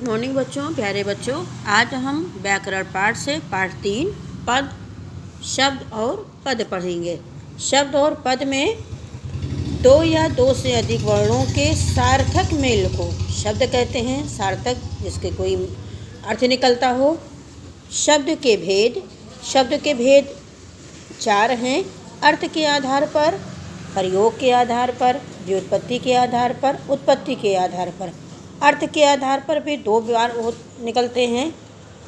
Good morning बच्चों, प्यारे बच्चों। आज हम व्याकरण पाठ से पाठ 3 पद, शब्द और पद पढ़ेंगे। शब्द और पद में दो या दो से अधिक वर्णों के सार्थक मेल को शब्द कहते हैं। सार्थक जिसके कोई अर्थ निकलता हो। शब्द के भेद 4 हैं। अर्थ के आधार पर, प्रयोग के आधार पर, व्युत्पत्ति के आधार पर, उत्पत्ति के आधार पर। अर्थ के आधार पर भी 2 बार निकलते हैं,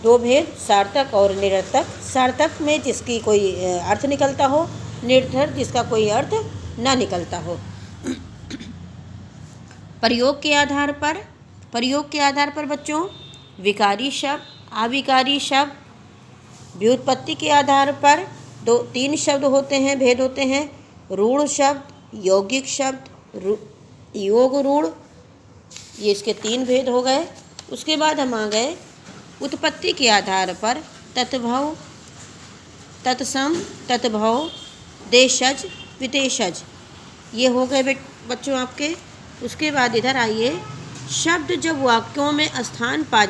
2 भेद, सार्थक और निरर्थक। सार्थक में जिसकी कोई अर्थ निकलता हो, निरर्थक जिसका कोई अर्थ ना निकलता हो। प्रयोग के आधार पर बच्चों विकारी शब्द, अविकारी शब्द। व्युत्पत्ति के आधार पर 3 शब्द होते हैं, भेद होते हैं। रूढ़ शब्द, यौगिक शब्द, योग रूढ़, ये इसके 3 भेद हो गए। उसके बाद हम आ गए उत्पत्ति के आधार पर तत्भव, तत्सम, तत्भव, देशज, विदेशज, ये हो गए बच्चों आपके। उसके बाद इधर आइए, शब्द जब वाक्यों में स्थान पा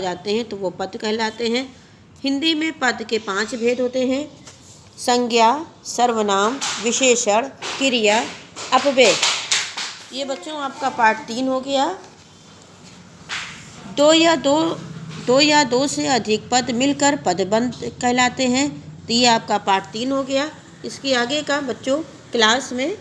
जाते हैं तो वो पद कहलाते हैं। हिंदी में पद के 5 भेद होते हैं: संज्ञा, सर्वनाम, विशेषण, क्रिया, अपव्यय। ये बच्चों आपका पाठ 3 हो गया। दो या दो से अधिक पद मिलकर पदबंध कहलाते हैं। तो ये आपका पाठ 3 हो गया। इसके आगे का बच्चों क्लास में